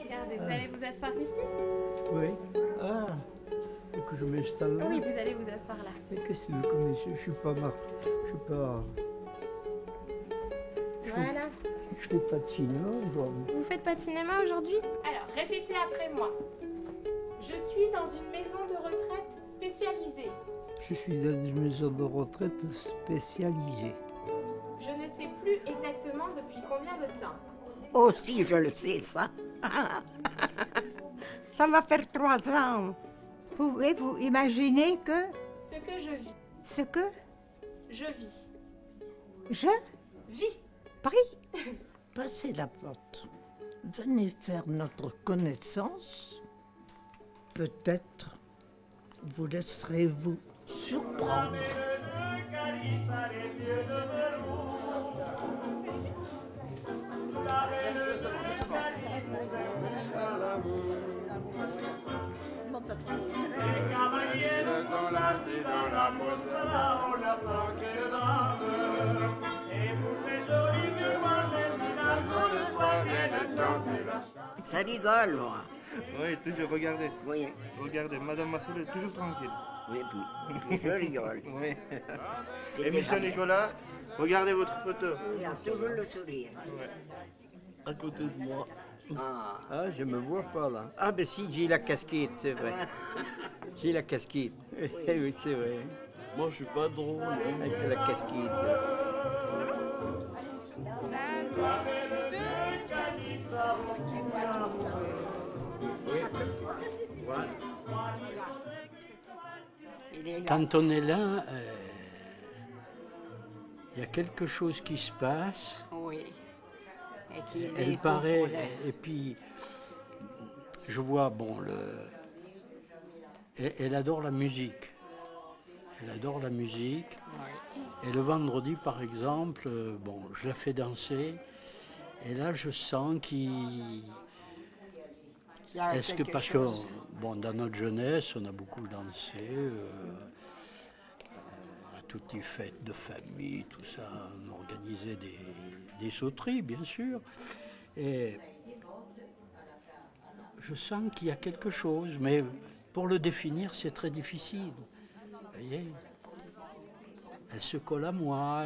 Regardez, vous allez vous asseoir ici? Oui. Ah, faut que je m'installe là. Oui, vous allez vous asseoir là. Mais qu'est-ce que tu veux comme je suis pas marre. Je suis pas. Voilà. Je fais pas de cinéma aujourd'hui. Vous faites pas de cinéma aujourd'hui? Alors, répétez après moi. Je suis dans une maison de retraite spécialisée. Je suis dans une maison de retraite spécialisée. Je ne sais plus exactement depuis combien de temps. Oh si, je le sais, ça. Ça va faire 3 ans. Pouvez-vous imaginer que... Ce que je vis. Ce que Je vis. je Vis. prie. Passez la porte. Venez faire notre connaissance. Peut-être vous laisserez-vous surprendre. Les cavaliers sont lassés dans la poste, on leur manque de danse. Et vous faites joliment le village quand le soir vient le temps de la chasse. Ça rigole, moi. Oui, toujours, regardez. Oui, Regardez, Madame Marcel est toujours tranquille. oui, puis je rigole. Oui. C'est Et Monsieur déjà- Nicolas, regardez votre photo. Il a toujours le sourire. À côté de moi. Ah. Ah, je me vois pas là. Ah, ben si, j'ai la casquette, c'est vrai. J'ai la casquette. Oui, c'est vrai. Moi, je suis pas drôle. Avec la casquette. Quand on est là, il y a quelque chose qui se passe. Oui. Et qu'il Elle est paraît, populaire. et puis je vois, bon, elle adore la musique. Elle adore la musique. Et le vendredi, par exemple, bon, je la fais danser. Et là, je sens qu'il... Il y a Est-ce que quelque parce chose. que, bon, dans notre jeunesse, on a beaucoup dansé, à toutes les fêtes de famille, tout ça, on organisait des sauteries, bien sûr. Et je sens qu'il y a quelque chose, mais pour le définir, c'est très difficile. Vous voyez, elle se colle à moi,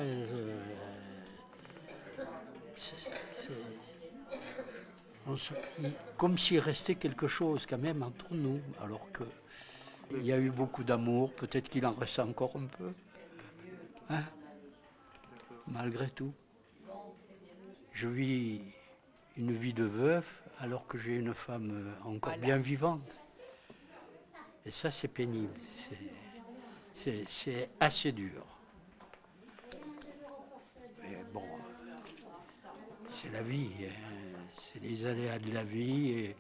comme s'il restait quelque chose quand même entre nous, alors que il y a eu beaucoup d'amour, peut-être qu'il en reste encore un peu, hein, malgré tout. Je vis une vie de veuf alors que j'ai une femme encore bien vivante. Et ça, c'est pénible, c'est assez dur. Mais bon, c'est la vie, hein. C'est les aléas de la vie et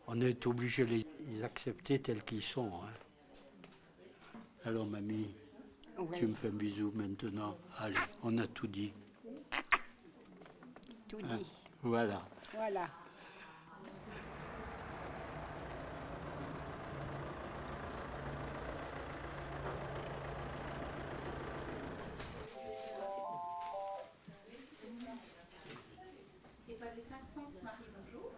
on est obligé de les accepter tels qu'ils sont. Hein. Alors mamie, Oui. tu me fais un bisou maintenant. Allez, on a tout dit. Tout Hein. dit. Voilà. Voilà. Et pas les 500, Marie, bonjour.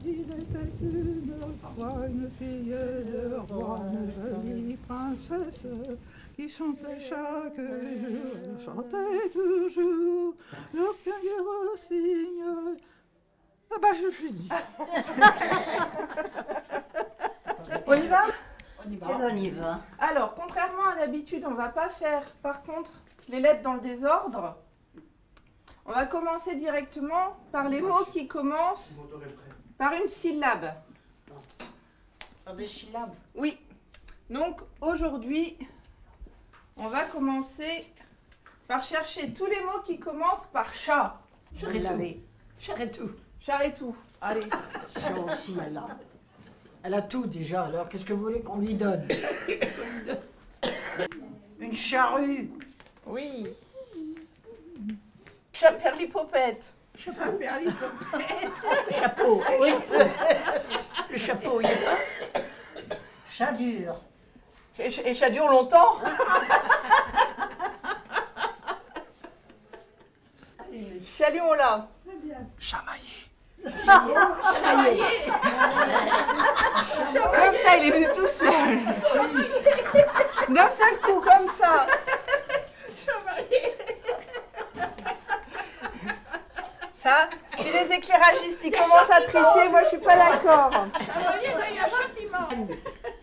Il était une fois une fille de roi, une jolie princesse, qui chantait chaque jour, chantait toujours, lorsqu'un guerre signe. Ah bah je finis. On y va? On y va. Alors, contrairement à d'habitude, on va pas faire, par contre, les lettres dans le désordre. On va commencer directement par les mots qui commencent par une syllabe. Par des syllabes. Oui. Donc, aujourd'hui, on va commencer par chercher tous les mots qui commencent par chat. Charretou. Charretou. Allez. Ça aussi, elle a tout déjà, alors qu'est-ce que vous voulez qu'on lui donne? Une charrue. Oui. Chaperlipopette. Le chapeau, oui. Le chapeau, il est pas. Chat dur. Et ça dure longtemps. Chalion-là. Chamaillé. Comme ça, il est venu tout seul. D'un seul coup, comme ça. Ça, si les éclairagistes ils commencent à tricher, moi je suis pas d'accord.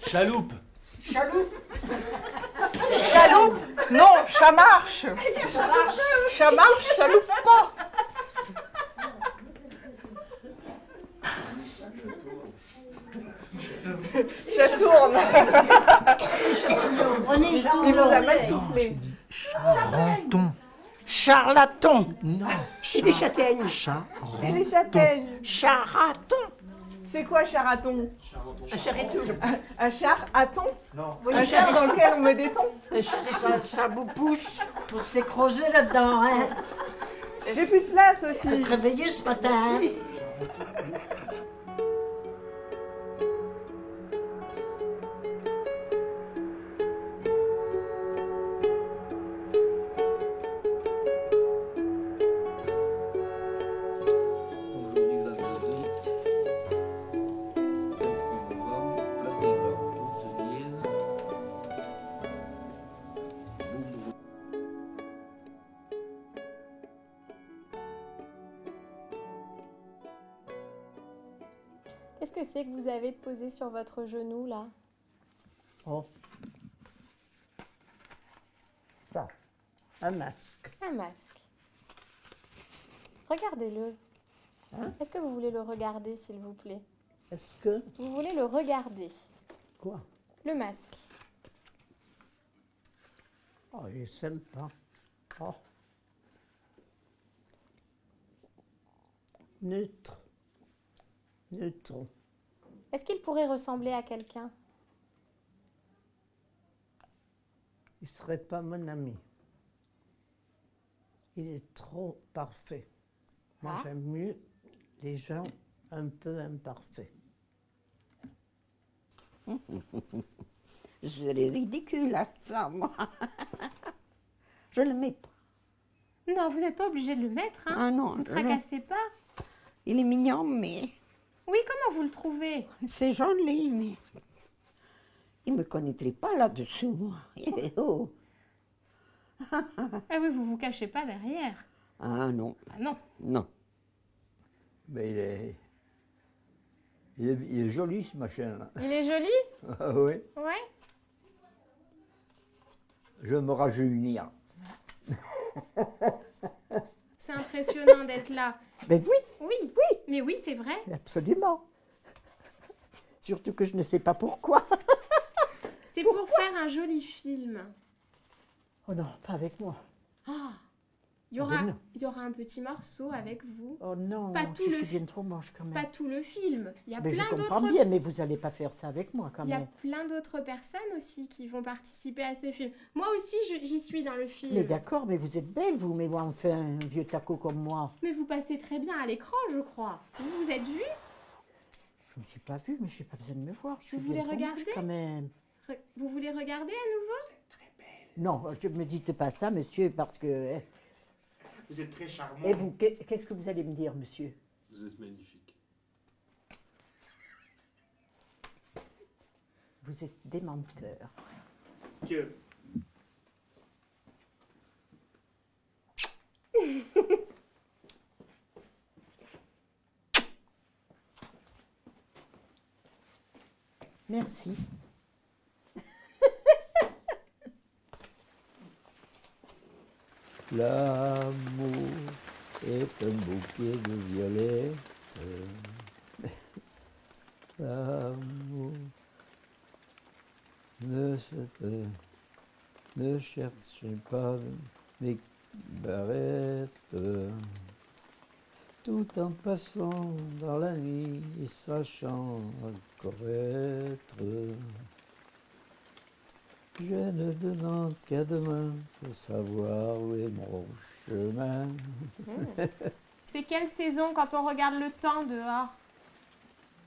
Chaloupe. Chaloupe. Chaloupe? Non, ça marche. Ça marche, chaloupe pas. Je tourne. Il vous a mal soufflé. Charenton. Charlatan. Non. Et les châtaignes. Et les châtaignes. Charaton. C'est quoi charaton? Un charretou. Un char à thon? Non. Un char dans lequel on met des thons? Ça vous pousse pour s'écroser là-dedans, hein. J'ai plus de place aussi. Te réveiller ce matin, hein. Aujourd'hui, vendredi, 23 novembre, place des Glands, Haute-Ville. Boubou. Qu'est-ce que c'est que vous avez de posé sur votre genou là? Oh. Ça, un masque. Un masque. Regardez-le. Hein? Est-ce que vous voulez le regarder, s'il vous plaît? Est-ce que... Vous voulez le regarder, Quoi? le masque. Oh, il est sympa. Oh. Neutre. Neutron. Est-ce qu'il pourrait ressembler à quelqu'un? Il serait pas mon ami. Il est trop parfait. Moi, Ah. j'aime mieux les gens un peu imparfaits. Je l'ai ridicule à ça, moi. Je le mets pas. Non, vous n'êtes pas obligé de le mettre, hein? Ah non, Vous ne tracassez pas. il est mignon, mais Oui, comment vous le trouvez? c'est joli, mais il me connaîtrait pas là-dessous, moi. Oh. Ah oui, vous vous cachez pas derrière. Ah non, Ah non. non. Mais il est joli ce machin-là. Il est joli? Ah oui. Ouais. Je vais me rajeunir. C'est impressionnant d'être là. Ben oui, Oui, mais oui, c'est vrai. absolument. Surtout que je ne sais pas pourquoi. C'est pour faire un joli film. Oh non, pas avec moi. Ah, il y Ah aura, ben non. il y aura un petit morceau avec vous. Oh non, Pas tout je le suis fi- bien trop moche quand même. Pas tout le film. Il y a Mais je plein comprends d'autres. bien, mais vous n'allez pas faire ça avec moi quand Il y a même. plein d'autres personnes aussi qui vont participer à ce film. Moi aussi, j'y suis dans le film. Mais d'accord, mais vous êtes belle, vous, mais bon, enfin, un vieux taco comme moi. Mais vous passez très bien à l'écran, je crois. Vous vous êtes vu? Je ne me suis pas vue, mais je n'ai pas besoin de me voir. Je suis Vous bien voulez trop moche regarder quand même. Vous voulez regarder à nouveau? Non, je ne me dites pas ça, monsieur, parce que... Vous êtes très charmant. Et vous, qu'est-ce que vous allez me dire, monsieur? Vous êtes magnifique. Vous êtes des menteurs. Que... Merci. L'amour est un bouquet de violets. L'amour ne cherchez pas mes barrettes. Tout en passant dans la nuit et sachant encore être. Je ne demande qu'à demain pour savoir où est mon chemin. C'est quelle saison quand on regarde le temps dehors?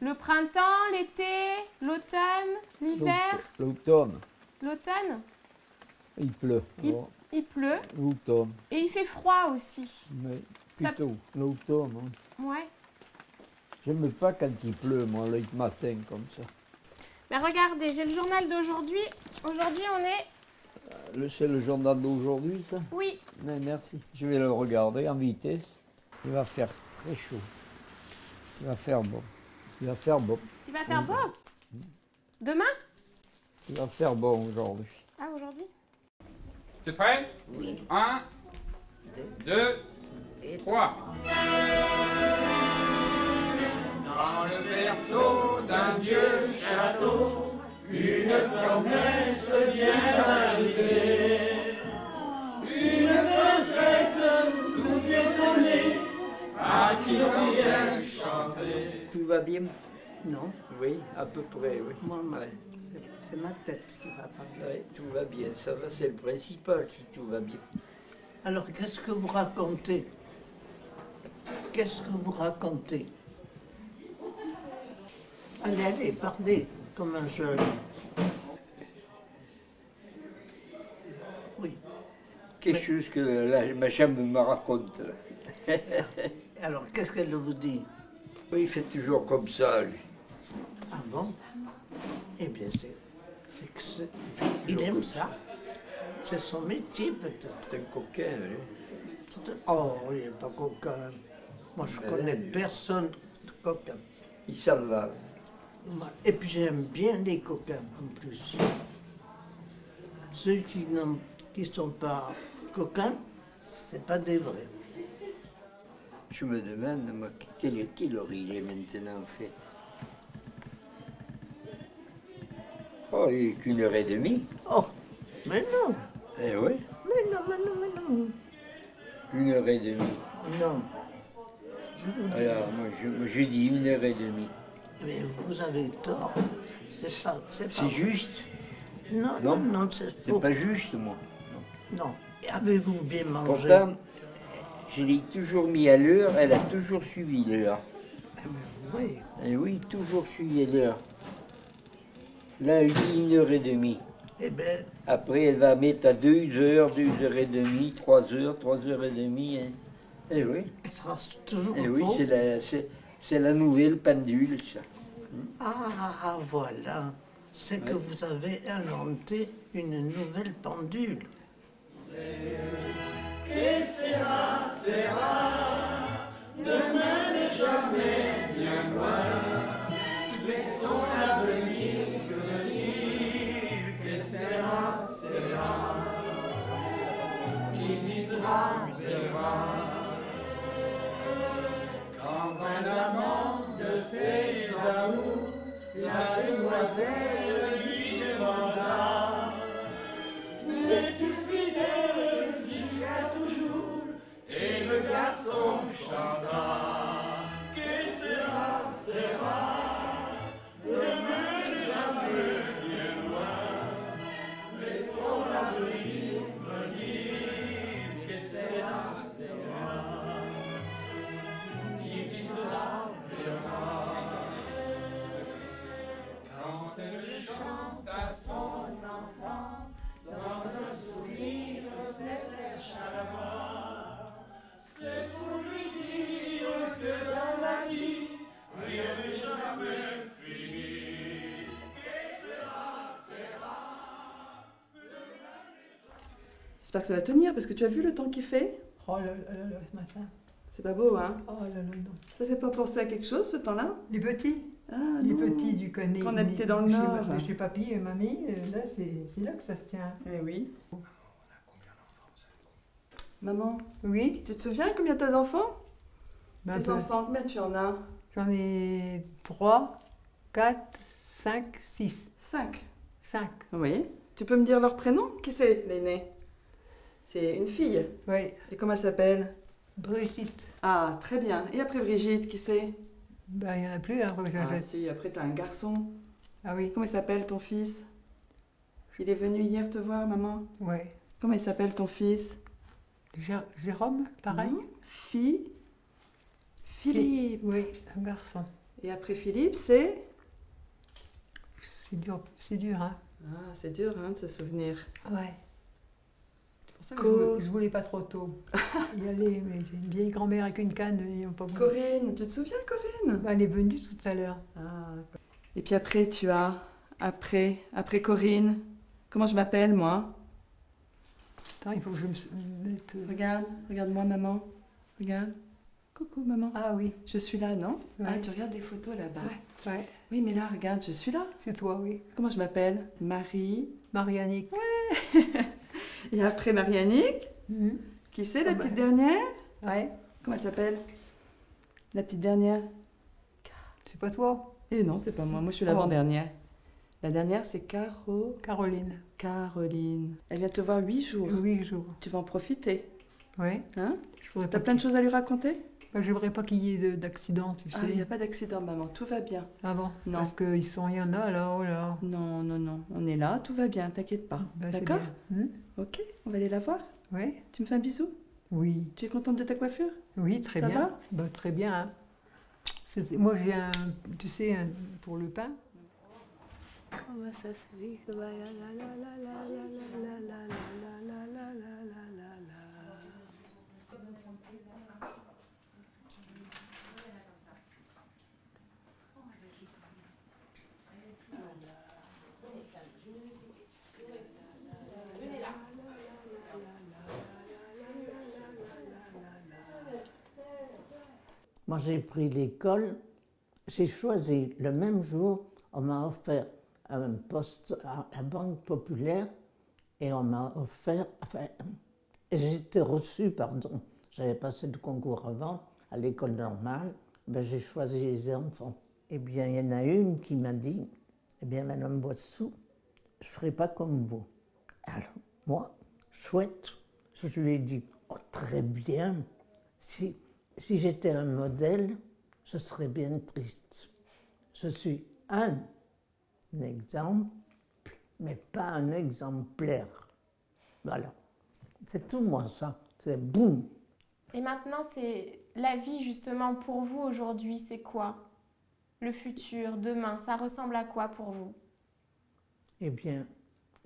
Le printemps, l'été, l'automne, l'hiver. L'automne, L'automne, il pleut. Il- Oh, il pleut l'automne, et il fait froid aussi. mais plutôt l'automne. Hein. Ouais. J'aime pas quand il pleut, moi, le matin, comme ça. Mais regardez, j'ai le journal d'aujourd'hui. Aujourd'hui, on est... C'est le journal d'aujourd'hui, ça? Oui. Mais merci. Je vais le regarder en vitesse. Il va faire très chaud. Il va faire bon. Il va faire bon. Il va faire beau. Demain? Il va faire bon aujourd'hui. Ah, aujourd'hui? T'es prêt? Oui. 1, 2, 3. Dans le berceau d'un vieux château, une princesse vient d'arriver. Une princesse toute étonnée, à qui l'on vient chanter. Tout va bien? Non, Oui, à peu près, oui. moi, Ouais. c'est ma tête qui va pas bien. Ouais, tout va bien, ça va, c'est le principal si tout va bien. Alors, qu'est-ce que vous racontez? Qu'est-ce que vous racontez? Allez, allez, parlez, comme un jeune. Oui. Quelque chose que ma chambre me raconte. Là. Alors, qu'est-ce qu'elle vous dit? Oui, il fait toujours comme ça, lui. Ah bon? Eh bien, il aime ça. C'est son métier, peut-être. C'est un coquin, lui. Oh, il n'est pas coquin. Moi, je connais personne de coquin. Il s'en va. Et puis, j'aime bien les coquins, en plus. Ceux qui ne sont pas coquins, c'est pas des vrais. Je me demande, moi, quelle heure il est maintenant, en fait? Oh, il n'est qu'une heure et demie. Oh, mais non, Eh oui, mais non, mais non, mais non. une heure et demie. Non. Je vous dis, Alors, moi, je dis une heure et demie. mais vous avez tort. C'est pas C'est juste? Non, Non, non, non, c'est C'est faux. pas juste, moi. Non. Et avez-vous bien mangé? Pourtant, je l'ai toujours mis à l'heure, elle a toujours suivi l'heure. Oui. Eh oui, toujours suivi l'heure. Là, elle dit une heure et demie. Eh bien, Après, elle va mettre à 2 heures, 2 heures et demie, 3 heures, 3 heures et demie. Hein. Eh oui, il sera toujours eh oui, faux. c'est la nouvelle pendule, ça. Ah, voilà. C'est que vous avez inventé une nouvelle pendule. Quand un amant de ses amours, la demoiselle lui demanda: es-tu fidèle jusqu'à toujours? Et le garçon chanta: que sera, sera, demain jamais bien loin, laissons l'avenir venir, que sera, sera. Quand elle chante à son enfant, dans un sourire, c'est l'air charmant. C'est pour lui dire que dans la vie, rien n'est jamais fini. Et sera, sera. J'espère que ça va tenir, parce que tu as vu le temps qu'il fait? Oh là là là là, ce matin. C'est pas beau, hein? Oh là là, non. Ça fait pas penser à quelque chose, ce temps-là? Les petits, Ah, les non. petits du Canet. Quand on habitait dans le Nord. Chez papy et mamie, là, c'est là que ça se tient. Eh oui. Maman, Oui, tu te souviens combien t'as d'enfants? ben, Tes enfants, combien tu en as? j'en ai 3, 4, 5, 6. 5. 5, Oui. Tu peux me dire leur prénom? Qui c'est, l'aîné? C'est une fille. oui. Et comment elle s'appelle? Brigitte. Ah, très bien. Et après Brigitte, qui c'est? Ben, il n'y en a plus, hein. Ah si, après t'as un garçon. Ah oui, Comment il s'appelle ton fils? Il est venu hier te voir, maman. oui. Comment il s'appelle ton fils? Jérôme, pareil. Philippe. Oui, un garçon. Et après Philippe, c'est... C'est dur, hein. Ah, c'est dur, hein, de se souvenir. Ouais. C'est pour ça que je voulais pas trop tôt y aller, mais j'ai une vieille grand-mère avec une canne, ils n'ont pas voulu. Corinne, tu te souviens, Corinne? Bah, elle est venue tout à l'heure. Ah. Et puis après, tu as... Après Corinne, comment je m'appelle, moi? Attends, il faut que je me mette... Regarde-moi, maman. Regarde. Coucou, maman. Ah oui. Je suis là, non? Ouais. Ah, tu regardes des photos là-bas. Ouais. Oui, mais là, regarde, je suis là. C'est toi, oui. Comment je m'appelle? Marie-Annick. Ouais. Et après Marie-Annick, qui c'est, la petite dernière? Ouais. Comment elle s'appelle? La petite dernière? C'est pas toi? Eh non, c'est pas moi. Moi, je suis l'avant-dernière. La dernière, c'est Caroline. Caroline. Elle vient te voir 8 jours. 8 jours. Tu vas en profiter. Ouais. Hein? T'as plein de choses à lui raconter? Bah, je voudrais pas qu'il y ait d'accident, tu sais. Ah, il n'y a pas d'accident, maman. Tout va bien. Ah bon? Non. Parce qu'il y en a là, oh là. Non, non, non. On est là, tout va bien, t'inquiète pas. Bah, d'accord? Ok, on va aller la voir? Oui. Tu me fais un bisou? Oui. Tu es contente de ta coiffure? Oui, très Ça bien. va? Bah, très bien. Hein. Moi, j'ai tu sais, pour le pain. Comment ça se dit que la la la la la la la la la la la. Moi, j'ai pris l'école, j'ai choisi le même jour, on m'a offert un poste à la Banque Populaire et on m'a offert, enfin, j'ai été reçue, pardon, j'avais passé le concours avant, à l'école normale, ben, j'ai choisi les enfants. Eh bien, il y en a une qui m'a dit, eh bien, Madame Boissou, je ne ferai pas comme vous. Alors, moi, chouette, je lui ai dit, oh, très bien, si j'étais un modèle, je serais bien triste. Je suis un exemple, mais pas un exemplaire. Voilà. C'est tout, moi, ça. C'est boum. Et maintenant, c'est la vie, justement, pour vous aujourd'hui, c'est quoi? Le futur, demain, ça ressemble à quoi pour vous? Eh bien,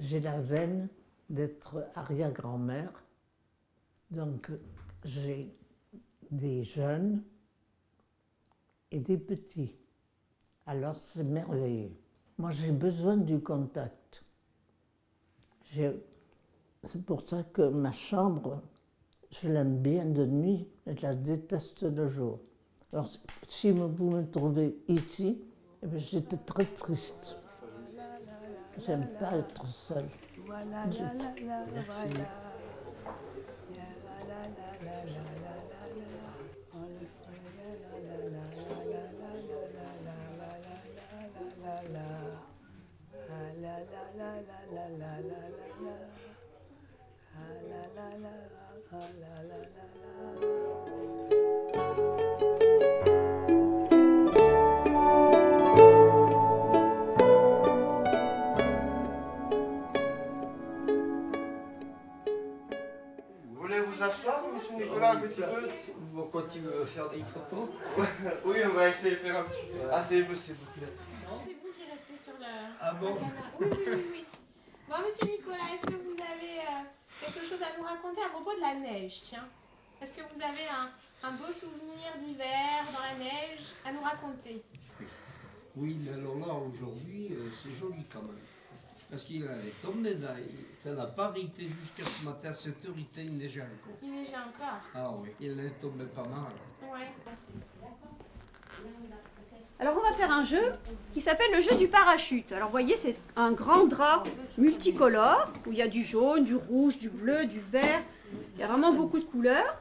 j'ai la veine d'être arrière-grand-mère. Donc, j'ai des jeunes et des petits. Alors, c'est merveilleux. Moi, j'ai besoin du contact. C'est pour ça que ma chambre, je l'aime bien de nuit, mais je la déteste de jour. Alors, si vous me trouvez ici, eh bien, j'étais très triste. J'aime pas être seule. Merci. Vous voulez vous asseoir, monsieur Nicolas, un petit peu? Pourquoi tu veux faire des photos? Oui, on va essayer de faire un petit peu. Ah, c'est vous, s'il vous plaît. C'est vous qui restez sur le... Ah bon? Oui. Bon, monsieur Nicolas, est-ce que vous avez quelque chose à nous raconter à propos de la neige, tiens? Est-ce que vous avez un beau souvenir d'hiver dans la neige à nous raconter? Oui, mais alors là, aujourd'hui, c'est joli quand même. Parce qu'il allait tomber ça n'a pas arrêté jusqu'à ce matin, à 7h, il neigeait encore. Il neigeait encore? Ah oui, il est tombé pas mal. Ouais. Alors on va faire un jeu qui s'appelle le jeu du parachute. Alors vous voyez, c'est un grand drap multicolore où il y a du jaune, du rouge, du bleu, du vert. Il y a vraiment beaucoup de couleurs.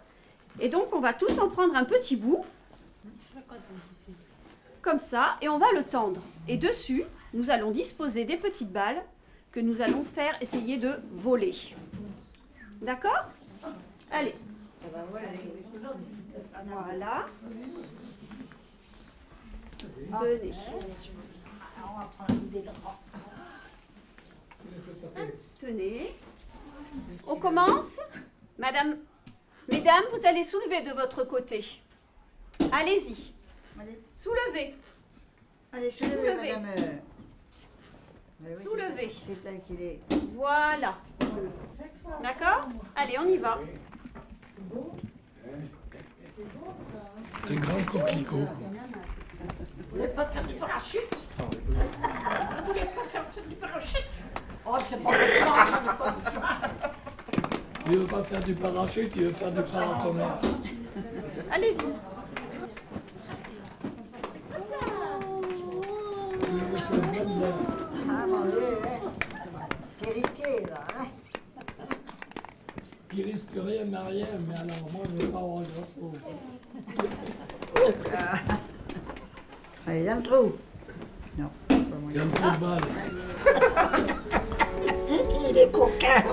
Et donc on va tous en prendre un petit bout, comme ça, et on va le tendre. Et dessus, nous allons disposer des petites balles que nous allons faire essayer de voler. D'accord? Allez. Voilà. Tenez. Tenez. On commence. Mesdames, vous allez soulever de votre côté. Allez-y. Soulevez. Allez, soulevez, Soulevez. madame. Oui, Soulevez. C'est elle qui est. Voilà. D'accord? Allez, on y va. Des grands coquelicots. Vous voulez pas faire du parachute? Vous voulez pas faire du parachute? Oh, c'est pas le plan, j'en ai pas besoin. Il veut pas faire du parachute, il veut faire du paratonnerre. Allez-y. Ah, mon Dieu, hein. C'est risqué, là, hein. Il risque rien n'a rien, mais alors moi je veux pas avoir grand-chose. Ah, il y a un trou. Non, pas moi. Il y a un trou de balle. Il est coquin.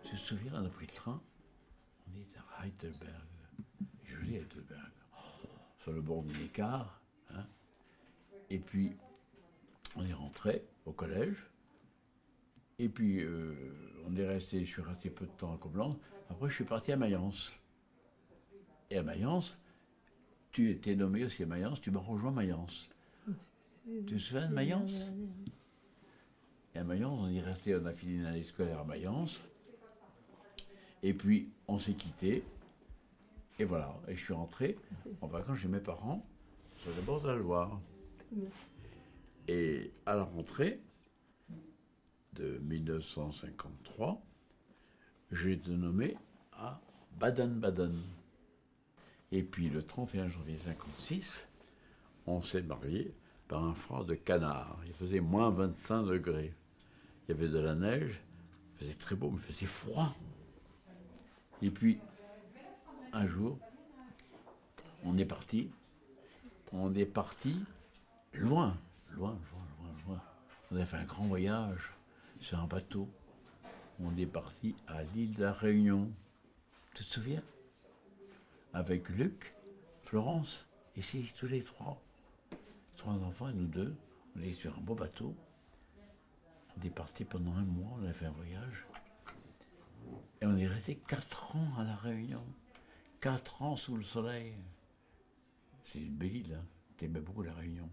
Tu te souviens, on a pris le train, on est à Heidelberg, joli Heidelberg, sur le bord du Neckar, hein. Et puis on est rentré au collège, et puis je suis resté peu de temps à Coblence, après je suis parti à Mayence. Et à Mayence, tu étais nommé aussi à Mayence, tu m'as rejoint Mayence. Tu te souviens de Mayence? Et à Mayence, on est resté, on a fini une année scolaire à Mayence. Et puis, on s'est quittés. Et voilà. Et je suis rentré en vacances chez mes parents, sur les bords de la Loire. Et à la rentrée de 1953, j'ai été nommé à Baden-Baden. Et puis, le 31 janvier 1956, on s'est marié par un froid de canard. Il faisait moins 25 degrés. Il y avait de la neige, il faisait très beau, mais il faisait froid. Et puis, un jour, on est parti loin. On a fait un grand voyage sur un bateau. On est parti à l'île de la Réunion. Tu te souviens? Avec Luc, Florence, ici, tous les trois enfants et nous deux. On est sur un beau bateau. On est parti pendant un mois, on a fait un voyage. Et on est resté 4 ans à La Réunion. 4 ans sous le soleil. C'est une belle île, hein. T'aimais beaucoup La Réunion.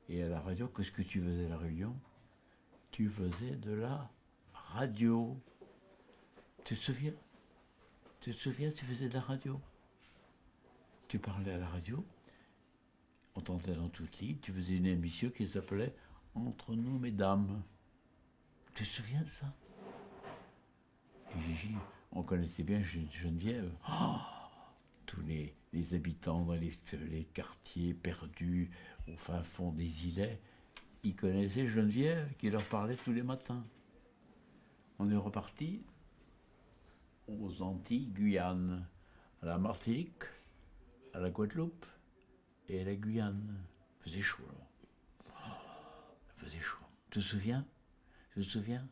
Et à la radio, qu'est-ce que tu faisais à La Réunion? Tu faisais de la radio. Tu te souviens? Tu faisais de la radio. Tu parlais à la radio. On t'entendait dans toute l'île. Tu faisais une émission qui s'appelait Entre nous, mesdames. Tu te souviens de ça? Et Gigi, on connaissait bien Geneviève. Oh, tous les habitants dans les quartiers perdus au fin fond des îlets, ils connaissaient Geneviève qui leur parlait tous les matins. On est reparti aux Antilles, Guyane, à la Martinique, à la Guadeloupe et à la Guyane. Il faisait chaud, là. Oh, il faisait chaud. Tu te souviens?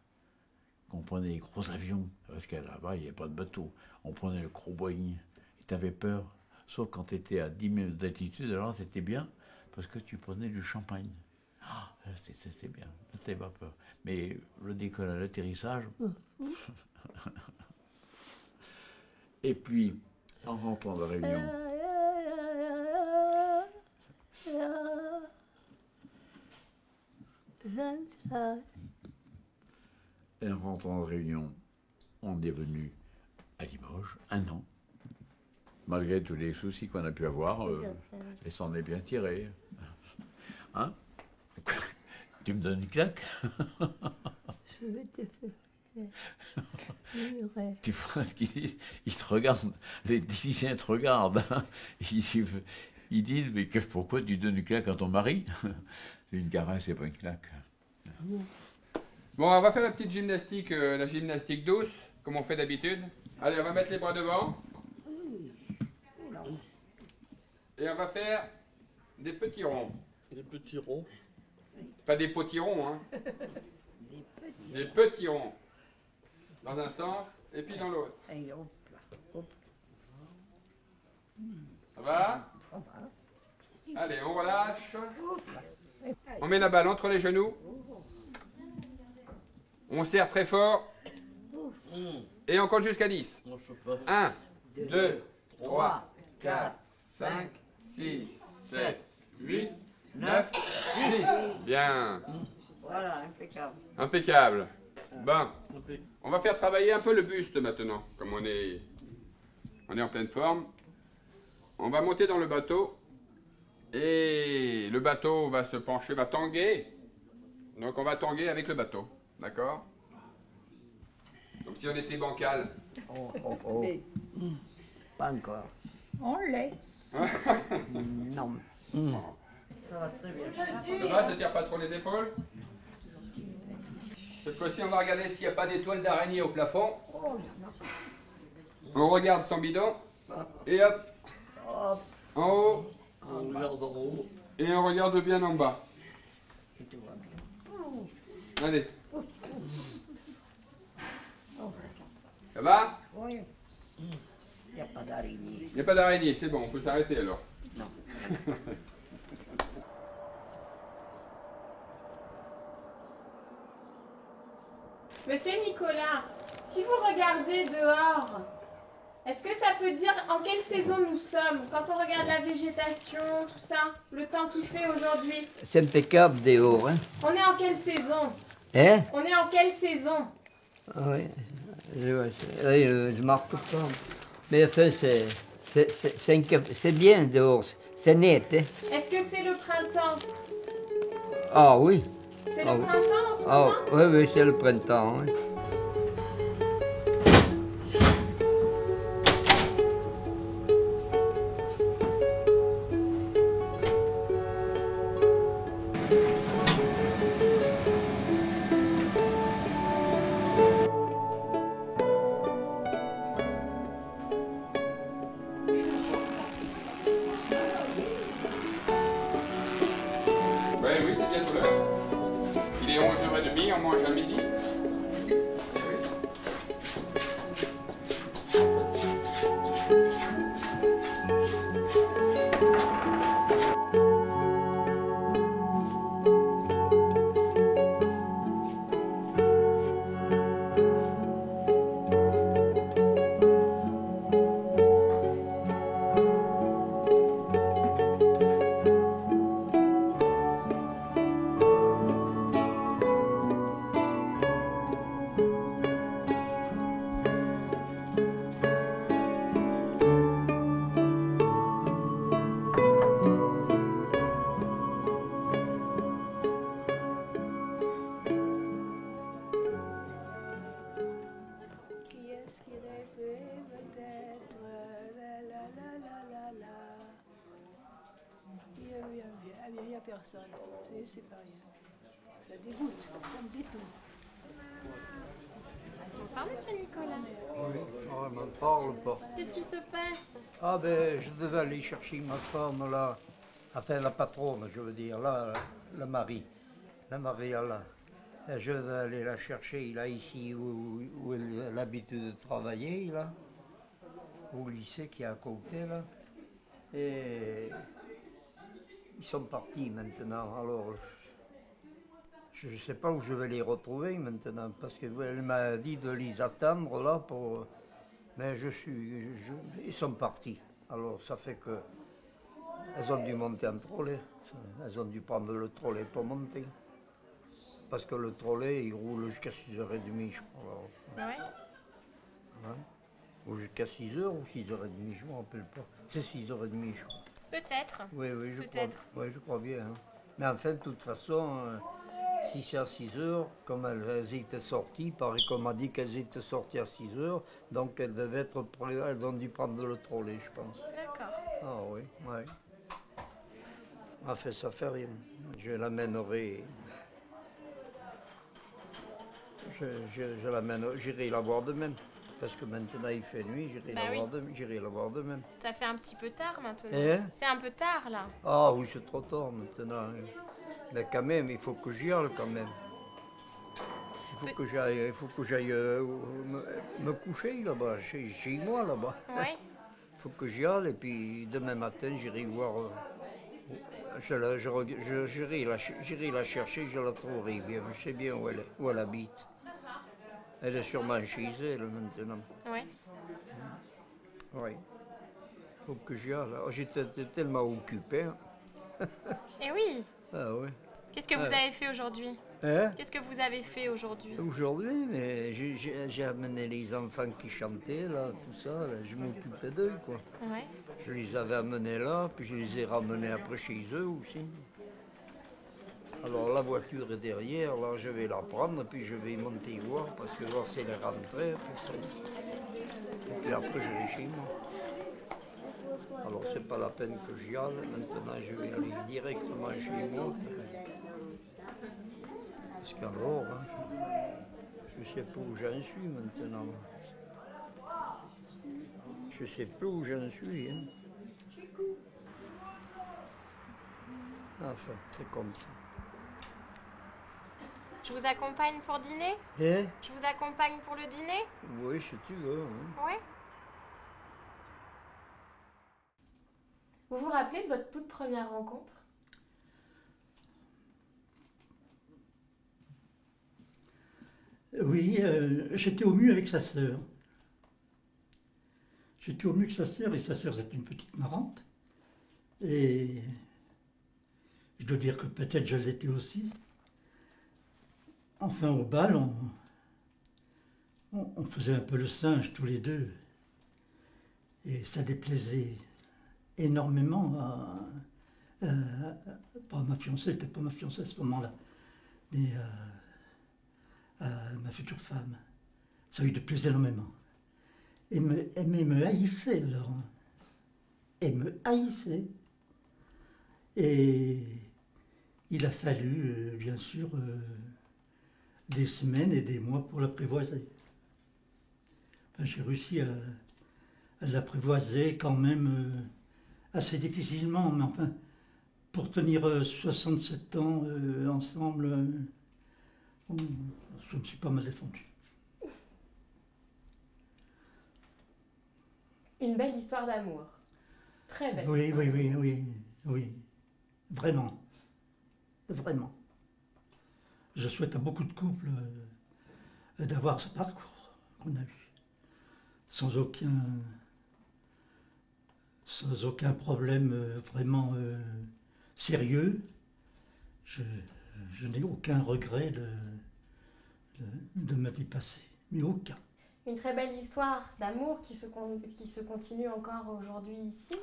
Qu'on prenait les gros avions, parce qu'à là-bas, il n'y avait pas de bateau. On prenait le gros Boeing, et tu avais peur. Sauf quand tu étais à 10 minutes d'altitude, alors c'était bien, parce que tu prenais du champagne. Ah, c'était bien, tu n'avais pas peur. Mais le décollage, l'atterrissage... Et puis, en rentrant de Réunion... Et en rentrant de Réunion, on est venu à Limoges 1 an. Malgré tous les soucis qu'on a pu avoir, et s'en est bien tiré. Hein? Tu me donnes une claque? Je vais te faire. Tu vois ce qu'ils disent? Ils te regardent, les Lycéens te regardent. Hein? Ils disent, mais pourquoi tu donnes une claque à ton mari? Une caresse, c'est pas une claque. Bon, on va faire la petite gymnastique, la gymnastique douce, comme on fait d'habitude. Allez, on va mettre les bras devant. Et on va faire des petits ronds. Des petits ronds. Pas des potirons, hein. Des petits ronds. Dans un sens et puis dans l'autre. Ça va? Allez, on relâche. On met la balle entre les genoux. On serre très fort. Et on compte jusqu'à 10. 1, 2, 3, 4, 5, 6, 7, 8, 9, 10. Bien. Voilà, impeccable. Impeccable. Bon. On va faire travailler un peu le buste maintenant, comme on est en pleine forme. On va monter dans le bateau. Et le bateau va se pencher, va tanguer. Donc on va tanguer avec le bateau. D'accord? Comme si on était bancal. Oh, oh, oh. Pas encore. On l'est. Non. Ça va très bien. Ça va, ça tire pas trop les épaules? Cette fois-ci, on va regarder s'il n'y a pas d'étoiles d'araignée au plafond. On regarde son bidon. Et hop. En haut. On regarde en haut. Et on regarde bien en bas. Allez. Ça va? Oui. Il n'y a pas d'araignée. Il n'y a pas d'araignée, c'est bon, on peut s'arrêter alors. Non. Monsieur Nicolas, si vous regardez dehors, est-ce que ça peut dire en quelle saison nous sommes? Quand on regarde la végétation, tout ça, le temps qu'il fait aujourd'hui. C'est impeccable dehors, hein? On est en quelle saison? Hein? On est en quelle saison? Ah oui, je marque pas. Mais enfin, c'est bien dehors, c'est net, hein? Est-ce que c'est le printemps? Ah oui. C'est Ah, le oui. printemps en ce Ah moment? oui, oui, c'est le printemps, hein. Ouais, oui, c'est bientôt l'heure. Il est 11h30, on mange à midi. Qui est-ce qui rêvait peut-être la. Il n'y a personne. C'est pas rien. Ça dégoûte, ça me détourne. Bonsoir, monsieur Nicolas. Oui, on n'en parle pas. Qu'est-ce qui se passe? Ah ben, je devais aller chercher ma femme là, enfin la patronne, je veux dire, là, le mari, la Maria là. Et je devais aller la chercher là, ici, où elle a l'habitude de travailler, là, au lycée qui est à côté, là. Et ils sont partis maintenant, alors je ne sais pas où je vais les retrouver maintenant, parce qu'elle m'a dit de les attendre là pour... Mais ils sont partis. Alors ça fait que elles ont dû monter en trolley. Elles ont dû prendre le trolley pour monter. Parce que le trolley, il roule jusqu'à 6h30, je crois. Ouais. Ouais. Ou jusqu'à 6h ou 6h30, je ne me rappelle pas. C'est 6h30, je crois. Peut-être. Oui, oui, Peut-être. Je crois bien. Hein. Mais enfin, de toute façon, si c'est à 6h, comme elles étaient sorties, pareil qu'on m'a dit qu'elles étaient sorties à 6h, donc elles devaient être prêtes, elles ont dû prendre le trolley, je pense. D'accord. Ah oui, oui. Enfin, ça fait rien. Je l'amènerai. Je l'amènerai, j'irai la voir demain. Parce que maintenant il fait nuit, j'irai la voir demain. Ça fait un petit peu tard maintenant. C'est un peu tard là. Ah oui, c'est trop tard maintenant. Mais quand même, il faut que j'y aille quand même. Il faut que j'aille me coucher là-bas, chez moi là-bas. Oui. Il faut que j'y aille et puis demain matin j'irai voir. J'irai la chercher, je la trouverai bien. Je sais bien où elle habite. Elle est sûrement chez elle maintenant. Oui. Oui. Il faut que j'y aille. J'étais tellement occupé. Eh oui. Ah oui. Qu'est-ce que vous avez fait aujourd'hui? Qu'est-ce que vous avez fait aujourd'hui? Aujourd'hui, mais j'ai amené les enfants qui chantaient, là, tout ça. Là, je m'occupais d'eux, quoi. Ouais. Je les avais amenés là, puis je les ai ramenés après chez eux aussi. Alors la voiture est derrière, là je vais la prendre, puis je vais monter voir, parce que là c'est les rentrées, et puis après je vais chez moi. Alors c'est pas la peine que j'y aille, maintenant je vais aller directement chez moi. Parce qu'alors, je sais pas où j'en suis maintenant. Je sais plus où j'en suis. Hein. Enfin, c'est comme ça. Je vous accompagne pour dîner? Je vous accompagne pour le dîner? Oui, si tu veux. Hein. Oui. Vous vous rappelez de votre toute première rencontre? Oui, j'étais au mieux avec sa sœur. J'étais au mieux avec sa sœur, et sa sœur c'était une petite marrante. Et je dois dire que peut-être je l'étais aussi. Enfin, au bal, on faisait un peu le singe tous les deux. Et ça déplaisait énormément pas à ma fiancée, c'était pas ma fiancée à ce moment-là, mais à ma future femme. Ça lui déplaisait énormément. Elle me haïssait alors. Elle me haïssait. Et il a fallu, bien sûr, des semaines et des mois pour l'apprivoiser. Enfin, j'ai réussi à l'apprivoiser quand même assez difficilement, mais enfin, pour tenir 67 ans ensemble, je me suis pas mal défendu. Une belle histoire d'amour. Très belle. Oui. Vraiment. Vraiment. Je souhaite à beaucoup de couples d'avoir ce parcours qu'on a eu. Sans aucun problème vraiment sérieux. Je n'ai aucun regret de ma vie passée. Mais aucun. Une très belle histoire d'amour qui se continue encore aujourd'hui ici.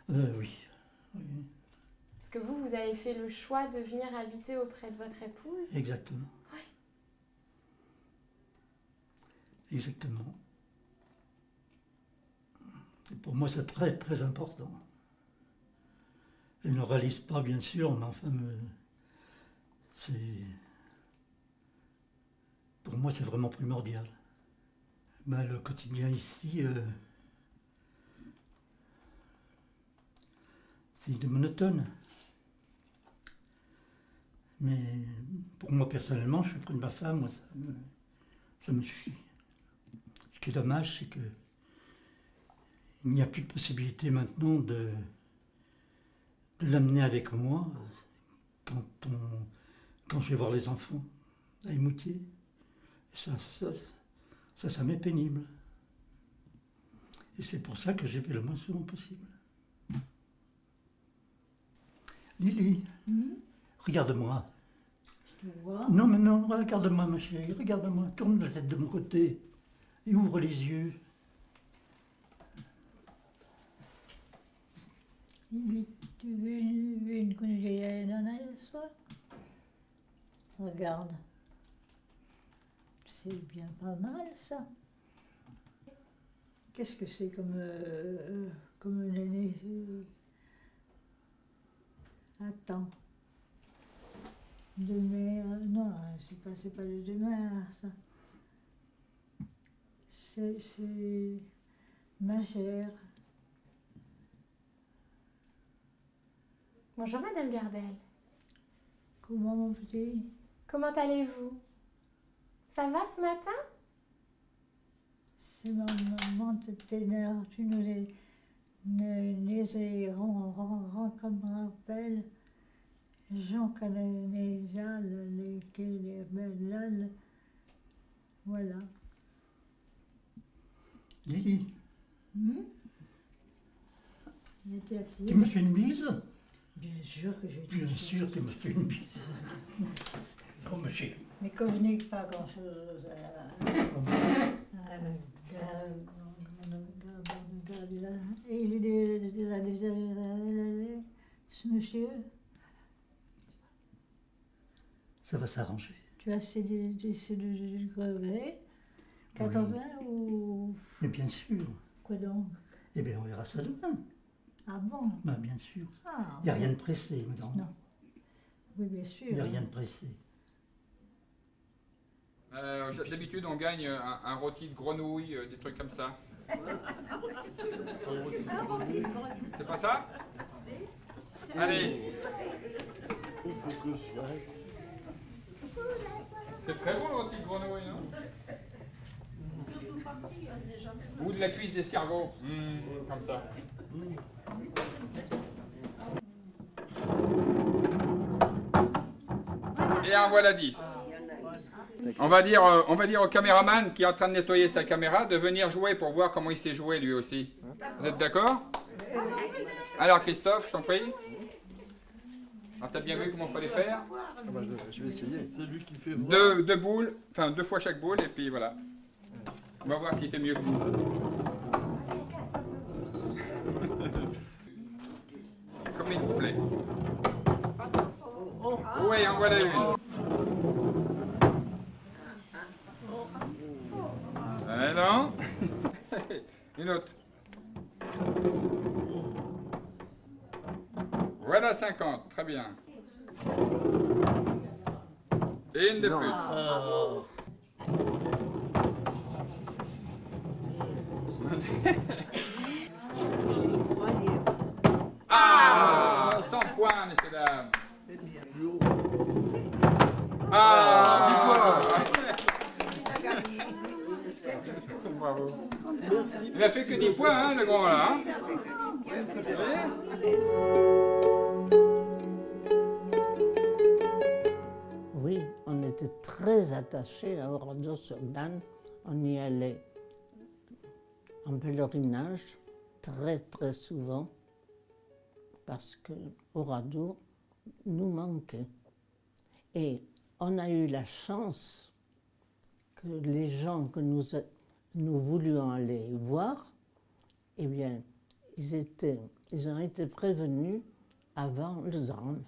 Oui. Est-ce que vous avez fait le choix de venir habiter auprès de votre épouse? Exactement. Oui. Exactement. Et pour moi, c'est très, très important. Elle ne réalise pas, bien sûr, mais enfin, pour moi, c'est vraiment primordial. Ben, le quotidien ici, c'est monotone. Mais pour moi, personnellement, je suis près de ma femme, moi, ça me suffit. Ce qui est dommage, c'est que il n'y a plus de possibilité maintenant de l'amener avec moi quand je vais voir les enfants à Émoutier. Ça m'est pénible. Et c'est pour ça que j'ai fait le moins souvent possible. Lily, regarde-moi. Je te vois. Non, mais non, regarde-moi, ma chérie, regarde-moi. Tourne la tête de mon côté. Et ouvre les yeux. Tu veux une congélatrice d'ananas, toi? Regarde. C'est bien pas mal, ça. Qu'est-ce que c'est comme année? Attends. Demain, non, c'est pas le demain, ça. C'est ma chère. Bonjour Madame Gardel. Comment, mon petit? Comment allez-vous? Ça va ce matin? C'est ma maman de ténor, tu nous les comme rappel. Jean Cananézal, les belles, voilà. Lily, Il était assis. tu me fais une bise? Bien sûr que je Bien sûr, tu me fais une bise. Oh, ma chérie. Mais comme je n'ai pas grand-chose à et il est ce monsieur, Ça va s'arranger. tu as assez de crever 80 ou Mais bien sûr. quoi donc? Eh bien, on verra ça demain. Ah bon? Bah, bien sûr. Ah, Il n'y a rien de pressé, madame. Non. Oui, bien sûr. Il n'y a rien de pressé. D'habitude, on gagne un rôti de grenouille, des trucs comme ça. C'est pas ça? Allez. C'est très bon le rôti de grenouille, non? Ou de la cuisse d'escargot. Comme ça. Et en voilà 10. On va dire au caméraman qui est en train de nettoyer sa caméra de venir jouer pour voir comment il sait jouer lui aussi. Vous êtes d'accord? Alors Christophe, je t'en prie. Alors t'as bien vu comment il fallait faire? Je vais essayer. C'est lui qui fait. Deux boules, enfin 2 fois chaque boule et puis voilà. On va voir si t'es mieux que nous. Comme il vous plaît. Oui, en voilà une. Non. Une autre. Voilà 50, très bien. Et une de plus. Ah, 100 points, messieurs, dames. Ah, bravo. Il a fait que 10 points, hein, le grand là. Hein. Oui, on était très attachés à Oradour-sur-Glane. On y allait en pèlerinage très très souvent parce que Oradour nous manquait. Et on a eu la chance que les gens que nous voulions aller voir, eh bien, ils ont été prévenus avant le drame.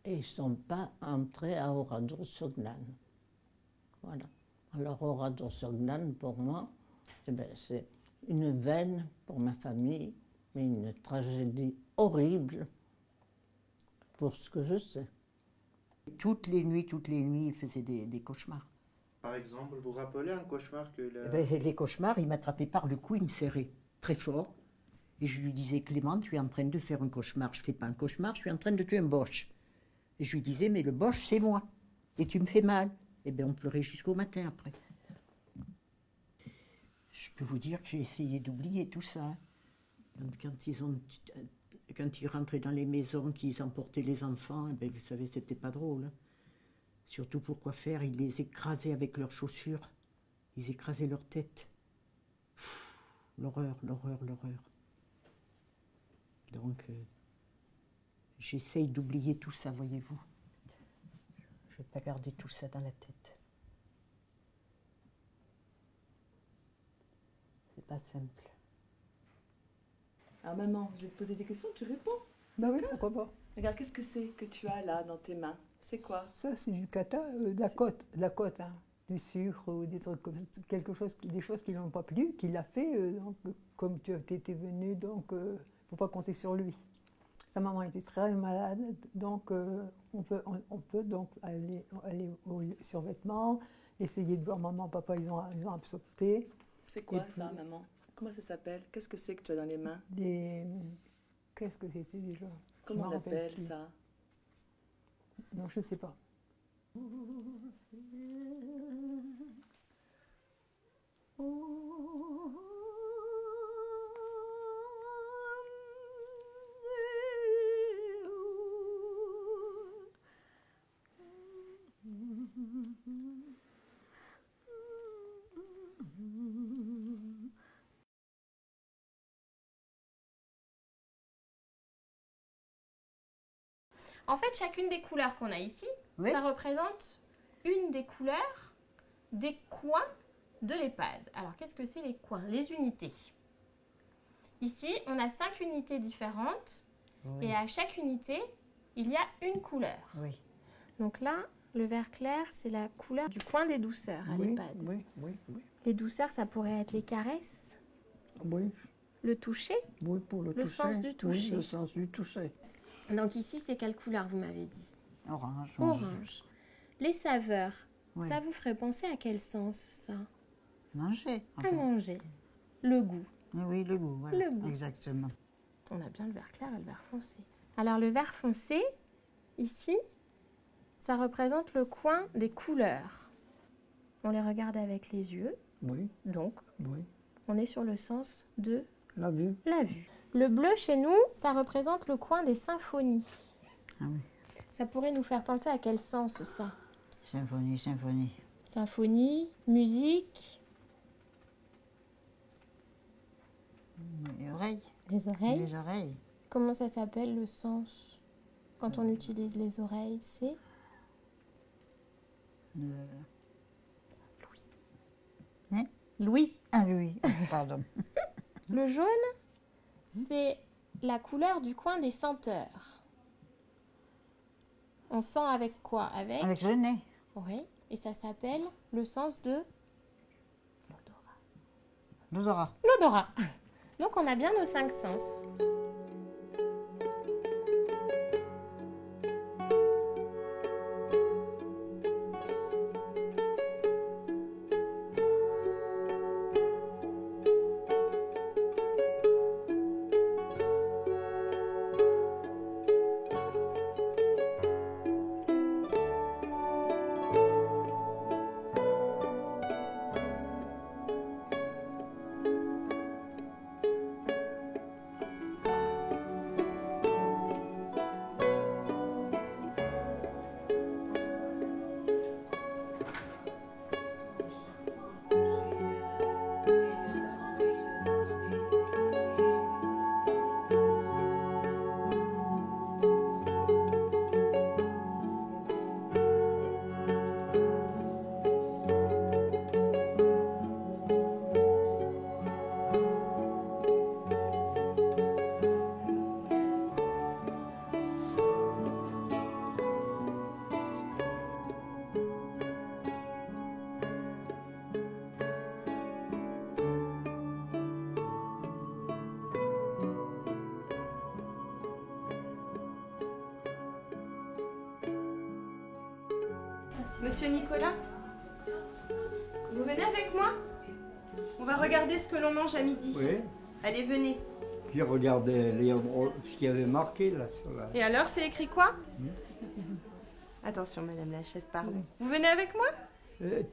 Et ils ne sont pas entrés à Oradour-sur-Glane. Voilà. Alors Oradour-sur-Glane, pour moi, eh bien, c'est une veine pour ma famille, mais une tragédie horrible pour ce que je sais. Toutes les nuits, il faisait des cauchemars. Par exemple, vous vous rappelez un cauchemar que Eh ben, les cauchemars, il m'attrapait par le cou, il me serrait très fort. Et je lui disais, Clément, tu es en train de faire un cauchemar. Je ne fais pas un cauchemar, je suis en train de tuer un boche. Et je lui disais, mais le boche, c'est moi. Et tu me fais mal. Eh bien, on pleurait jusqu'au matin après. Je peux vous dire que j'ai essayé d'oublier tout ça. Quand ils rentraient dans les maisons, qu'ils emportaient les enfants, eh bien, vous savez, c'était pas drôle. Hein. Surtout pour quoi faire, ils les écrasaient avec leurs chaussures. Ils écrasaient leur tête. L'horreur, l'horreur, l'horreur. Donc, j'essaye d'oublier tout ça, voyez-vous. Je ne vais pas garder tout ça dans la tête. pas simple. Alors maman, je vais te poser des questions, tu réponds. Ben oui, pourquoi pas. Regarde, qu'est-ce que c'est que tu as là dans tes mains? C'est quoi? Ça, c'est du kata, de la côte, hein. Du sucre ou des trucs comme ça, des choses qui n'ont pas plu, qu'il a fait, donc, comme tu étais venu, donc il ne faut pas compter sur lui. Sa maman était très malade, donc on peut donc aller au survêtement, essayer de voir maman, papa, ils ont absorbé. C'est quoi ça, maman? Comment ça s'appelle? Qu'est-ce que c'est que tu as dans les mains? Qu'est-ce que c'était déjà? Comment on appelle ça? Non, je ne sais pas. En fait, chacune des couleurs qu'on a ici, ça représente une des couleurs des coins de l'EHPAD. Alors, qu'est-ce que c'est les coins? Les unités. Ici, on a 5 unités différentes et à chaque unité, il y a une couleur. Oui. Donc là, le vert clair, c'est la couleur du coin des douceurs à l'EHPAD. Oui. Les douceurs, ça pourrait être les caresses. Oui. Le toucher. Oui, pour le toucher. sens du toucher. Oui, le sens du toucher. Donc ici, c'est quelle couleur, vous m'avez dit? Orange. Orange. Les saveurs, Oui. ça vous ferait penser à quel sens, ça? Manger. À manger. Le goût. Oui, le goût, voilà. Le goût. Exactement. On a bien le vert clair et le vert foncé. Alors le vert foncé, ici, ça représente le coin des couleurs. On les regarde avec les yeux. Oui. Donc, Oui. on est sur le sens de La vue. la vue. Le bleu, chez nous, ça représente le coin des symphonies. Ah oui. Ça pourrait nous faire penser à quel sens, ça? Symphonie. Symphonie, musique. Les oreilles. Les oreilles. Les oreilles. Comment ça s'appelle, le sens? Quand on utilise les oreilles, c'est? Louis. Ah, Louis. Pardon. Le jaune, c'est la couleur du coin des senteurs. On sent avec quoi? Avec le nez. Oui. Et ça s'appelle le sens de L'odorat. l'odorat. Donc on a bien nos 5 sens. Monsieur Nicolas, vous venez avec moi? On va regarder ce que l'on mange à midi. Oui. Allez, venez. Puis regardez ce qu'il y avait marqué là sur la... Et alors, c'est écrit quoi? Attention, madame la chaise, pardon. Vous venez avec moi?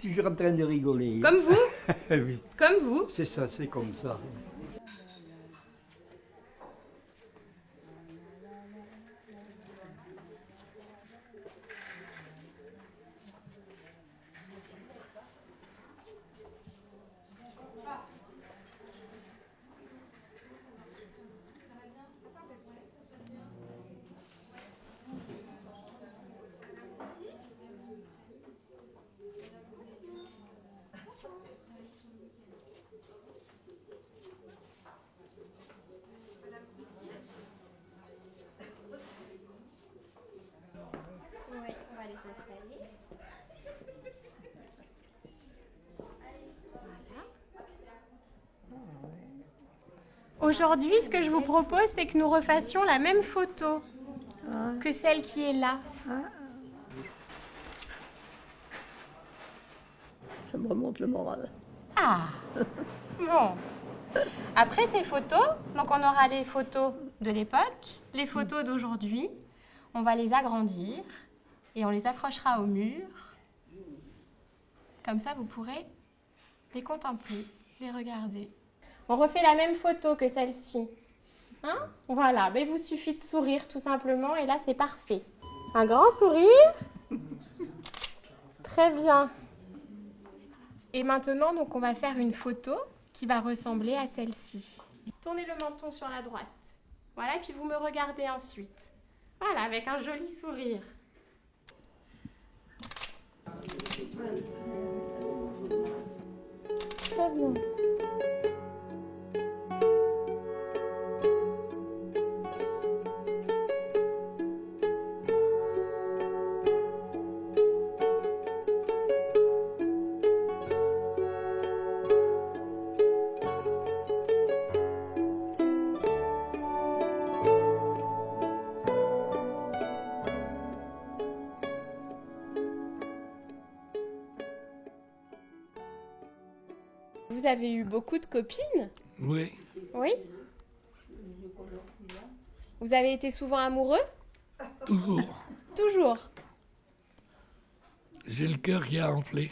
Toujours en train de rigoler. Comme vous? Oui. Comme vous? C'est ça, c'est comme ça. Aujourd'hui, ce que je vous propose, c'est que nous refassions la même photo que celle qui est là. Ça me remonte le moral. Ah, bon. Après ces photos, donc on aura les photos de l'époque, les photos d'aujourd'hui. On va les agrandir et on les accrochera au mur. Comme ça, vous pourrez les contempler, les regarder. On refait la même photo que celle-ci. Hein? Voilà, mais il vous suffit de sourire tout simplement et là, c'est parfait. Un grand sourire. Très bien. Et maintenant, donc, on va faire une photo qui va ressembler à celle-ci. Tournez le menton sur la droite. Voilà, et puis vous me regardez ensuite. Voilà, avec un joli sourire. Très bien. Vous avez eu beaucoup de copines? Oui. Oui? Vous avez été souvent amoureux? Toujours. Toujours? J'ai le cœur qui a enflé.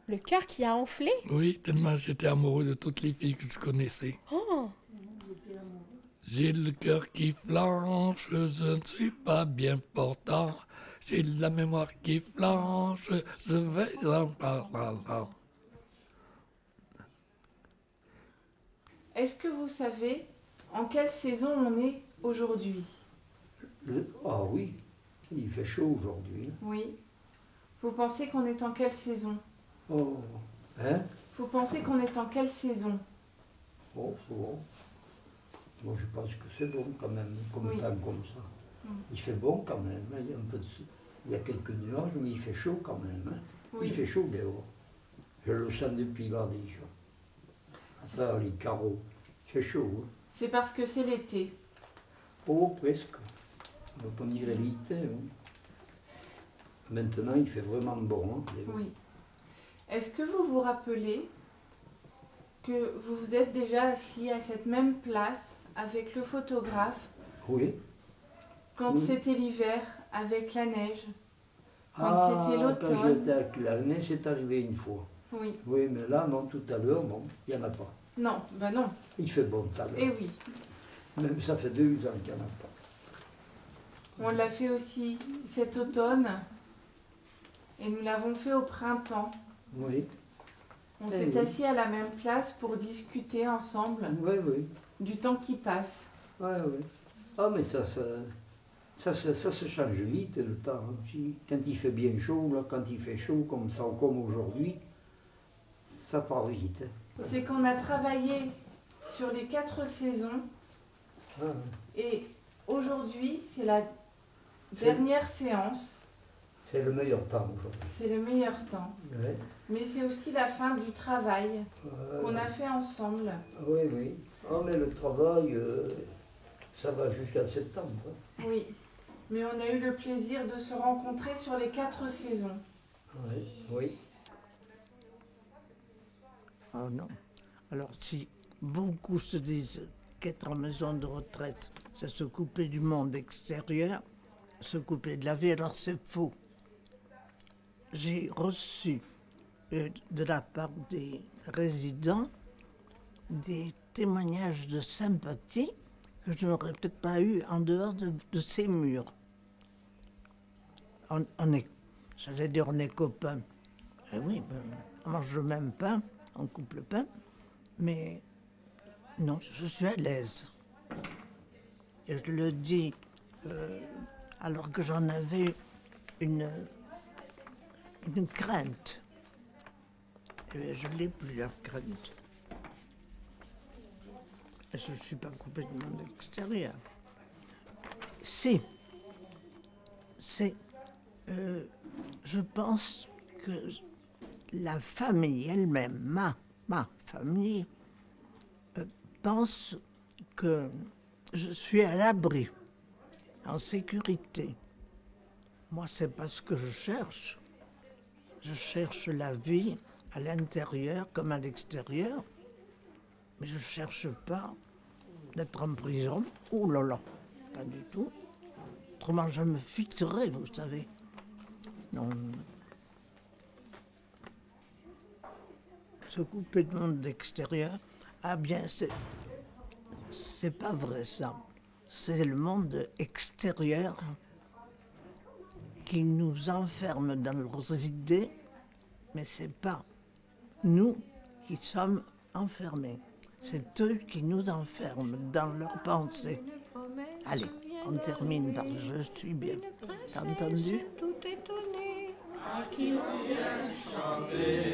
Le cœur qui a enflé? Oui, tellement j'étais amoureux de toutes les filles que je connaissais. Oh! J'ai le cœur qui flanche, je ne suis pas bien portant. J'ai la mémoire qui flanche, je vais en parlant. Est-ce que vous savez en quelle saison on est aujourd'hui? Ah oui, il fait chaud aujourd'hui. Oui. Vous pensez qu'on est en quelle saison? Oh, hein? Vous pensez qu'on est en quelle saison? Oh, c'est bon. Moi, je pense que c'est bon quand même, comme Oui. temps comme ça. Il fait bon quand même, hein. Il y a un peu de... Il y a quelques nuages, mais il fait chaud quand même. Hein. Oui. Il fait chaud dehors. Je le sens depuis là déjà. À part les carreaux. Il fait chaud. Hein. C'est parce que c'est l'été. Oh, presque. On va pas dire l'été. Hein. Maintenant, il fait vraiment bon. Hein, dehors. Oui. Est-ce que vous vous rappelez que vous vous êtes déjà assis à cette même place avec le photographe Oui. quand Oui. c'était l'hiver avec la neige, quand c'était Quand l'automne? j'étais avec la neige, c'est arrivé une fois. Oui. Oui, mais là, non, tout à l'heure, non, il n'y en a pas. Non, ben non. Il fait bon tout à l'heure. Eh oui. Même ça fait 2 ans qu'il n'y en a pas. On l'a fait aussi cet automne et nous l'avons fait au printemps. Oui. On Eh s'est oui. assis à la même place pour discuter ensemble Oui, oui. du temps qui passe. Oui, oui. Ah, mais ça se change vite, le temps aussi. Quand il fait bien chaud, là, quand il fait chaud comme ça, comme aujourd'hui, ça part vite. Hein. C'est qu'on a travaillé sur les 4 saisons Ah, et aujourd'hui c'est la dernière séance. c'est le meilleur temps aujourd'hui. C'est le meilleur temps. Ouais. Mais c'est aussi la fin du travail qu'on a fait ensemble. Oui, oui. Ah, mais le travail, ça va jusqu'à septembre. Hein. Oui. Mais on a eu le plaisir de se rencontrer sur les 4 saisons. Oui, oui. Oh non. Alors si beaucoup se disent qu'être en maison de retraite, c'est se couper du monde extérieur, se couper de la vie, alors c'est faux. J'ai reçu de la part des résidents des témoignages de sympathie que je n'aurais peut-être pas eu en dehors de ces murs. On est, j'allais dire, on est copains. Eh oui, ben, on mange le même pain, on coupe le pain, mais non, je suis à l'aise. Et je le dis alors que j'en avais une crainte. Et je ne l'ai plus, la crainte. Et je ne suis pas complètement de l'extérieur. Si, c'est... je pense que la famille elle-même, ma famille, pense que je suis à l'abri, en sécurité. Moi, c'est pas ce que je cherche. Je cherche la vie à l'intérieur comme à l'extérieur, mais je ne cherche pas d'être en prison. Oh là là, pas du tout. Autrement, je me fixerais, vous savez. Non. Se couper du monde extérieur, ah bien, c'est pas vrai ça. C'est le monde extérieur qui nous enferme dans leurs idées, mais c'est pas nous qui sommes enfermés. C'est eux qui nous enferment dans leurs pensées. Allez, on termine par « Je suis bien ». T'as entendu ? Qui vont bien chanter.